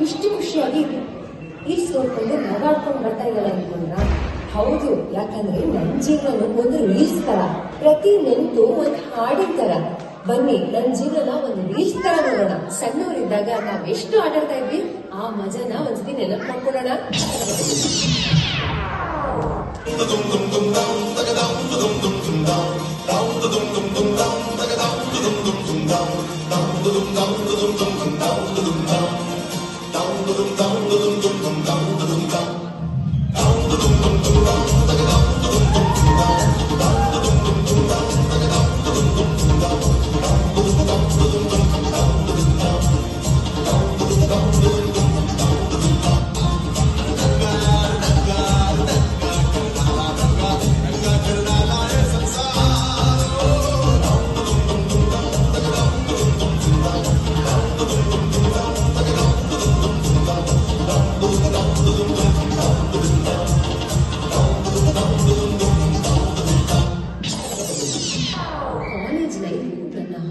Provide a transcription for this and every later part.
ಇಷ್ಟು ಖುಷಿಯಾಗಿ ಈಸ್ ನೋಡ್ಕೊಂಡು ನಗಾಡ್ಕೊಂಡು ಬರ್ತಾ ಇದ್ದಾಳೆ ಅನ್ಕೊಂಡ್ರ? ಹೌದು, ಯಾಕಂದ್ರೆ ನನ್ನ ಜೀವನ ಒಂದು ರೀಲ್ಸ್ ತರ, ಪ್ರತಿ ನೆನಪು ಒಂದು ಹಾಡಿನ ತರ. ಬನ್ನಿ ನನ್ನ ಜೀವನ ಒಂದು ರೀಲ್ಸ್ ತರ ನೋಡೋಣ. ಸಣ್ಣವರಿದ್ದಾಗ ನಾವ್ ಎಷ್ಟು ಆಟಾಡ್ತಾ ಇದ್ವಿ, ಆ ಮಜಾನ ಒಂದ್ಸತಿ ನೆನಪು ಮಾಡ್ಕೊಳ್ಳೋಣ.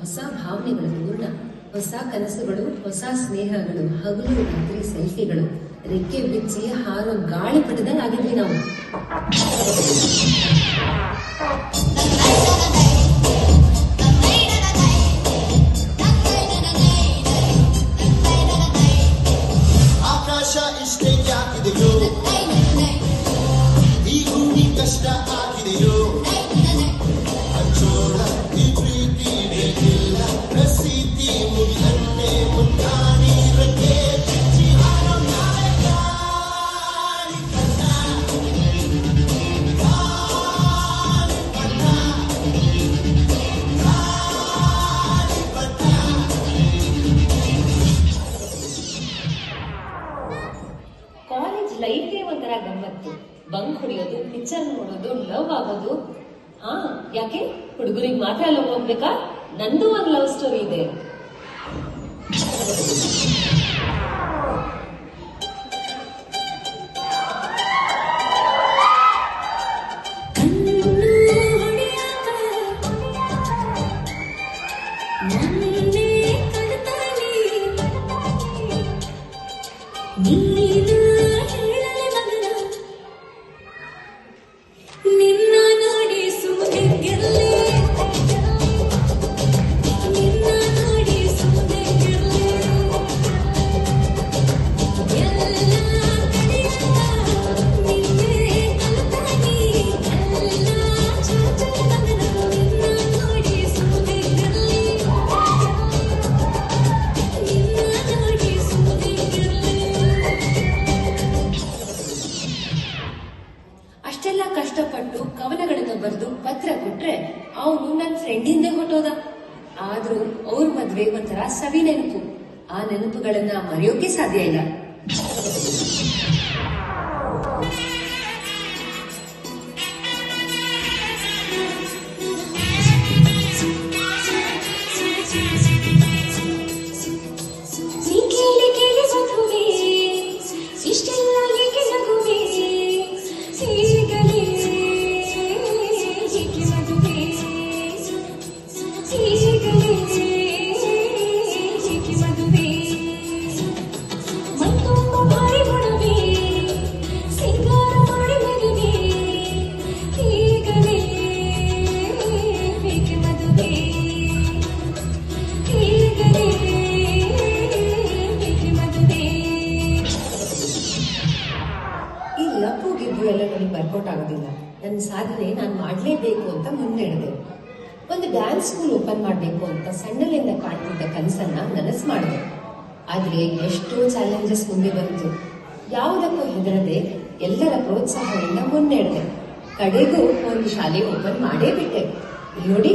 ಹೊಸ ಭಾವನೆಗಳ ಪೂರ್ಣ, ಹೊಸ ಕನಸುಗಳು, ಹೊಸ ಸ್ನೇಹಗಳು, ಹಗಲು ರಾತ್ರಿ ಸೆಲ್ಫಿಗಳು, ರೆಕ್ಕೆ ಬಿಚ್ಚಿ ಹಾರೋ ಗಾಳಿಪಟದಂಗೆ ಆಗಿದ್ವಿ ನಾವು. ಆಕಾಶ ಇಷ್ಟೇ ಯಾಕಿದೆಯೋ, ಈ ಭೂಮಿ ಕಷ್ಟ ಆಗಿದೆಯೋ, ಅಚ್ಚೋಳ ಈ ಪ್ರೀತಿ ಬೇಕಿಲ್ಲ, ಪ್ರಸಿದ್ಧಿ ಮುಗಿಲನ್ನೇ ಮುಂದಾನಿರಕ್ಕೆ ಜೀವನ ನಾಳೆ ಗಾಳಿ ಪಟ ಕಾಲೇಜ್ ಲೈಫೇ ಒಂಥರ ಗಮ್ಮತ್ತು. ಬಂಕ್ ಹೊಡಿಯೋದು, ಪಿಕ್ಚರ್ ನೋಡೋದು, ಲವ್ ಆಗೋದು. ಹಾ, ಯಾಕೆ ಹುಡುಗರಿಗೆ ಮಾತ್ರ ಲವ್ ಹೋಗ್ಬೇಕಾ? ನಂದು ಒಂದು ಲವ್ ಸ್ಟೋರಿ ಇದೆ. ಅಷ್ಟೆಲ್ಲ ಕಷ್ಟಪಟ್ಟು ಕವನಗಳನ್ನು ಬರೆದು ಪತ್ರ ಕೊಟ್ರೆ ಅವನು ನನ್ನ ಫ್ರೆಂಡ್ ಹಿಂದೆ ಹೊಟ್ಟೋದ. ಆದ್ರೂ ಅವ್ರ ಮದ್ವೆ ಒಂಥರ ಸವಿ ನೆನಪು. ಆ ನೆನಪುಗಳನ್ನ ಮರೆಯೋಕೆ ಸಾಧ್ಯ ಇಲ್ಲ. ಎಲ್ಲ ನನಗೆ ವರ್ಕೌಟ್ ಆಗೋದಿಲ್ಲ. ನನ್ನ ಸಾಧನೆ ನಾನು ಮಾಡಲೇಬೇಕು ಅಂತ ಮುನ್ನಡೆದೆ. ಒಂದು ಡ್ಯಾನ್ಸ್ ಸ್ಕೂಲ್ ಓಪನ್ ಮಾಡಬೇಕು ಅಂತ ಸಣ್ಣಲಿಂದ ಕಾಣ್ತಿದ್ದ ಕನಸನ್ನ ನನಸು ಮಾಡಿದೆ. ಆದ್ರೆ ಎಷ್ಟೋ ಚಾಲೆಂಜಸ್ ಮುಂದೆ ಬಂತು. ಯಾವುದಕ್ಕೂ ಹೆದರದೆ ಎಲ್ಲರ ಪ್ರೋತ್ಸಾಹದಿಂದ ಮುನ್ನಡೆದೆ. ಕಡೆಗೂ ಒಂದು ಶಾಲೆ ಓಪನ್ ಮಾಡೇ ಬಿಟ್ಟೆ. ನೋಡಿ,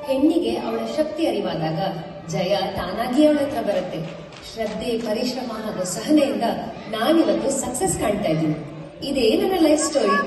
ಹೆಣ್ಣಿಗೆ ಅವಳ ಶಕ್ತಿ ಅರಿವಾದಾಗ ಜಯ ತಾನಾಗಿ ಅವಳ ಹತ್ರ ಬರುತ್ತೆ. ಶ್ರದ್ಧೆ, ಪರಿಶ್ರಮ ಹಾಗೂ ಸಹನೆಯಿಂದ ನಾನಿವತ್ತು ಸಕ್ಸಸ್ ಕಾಣ್ತಾ ಇದ್ದೀನಿ. ಇದೇ ನನ್ನ ಲೈಫ್ ಸ್ಟೋರಿ.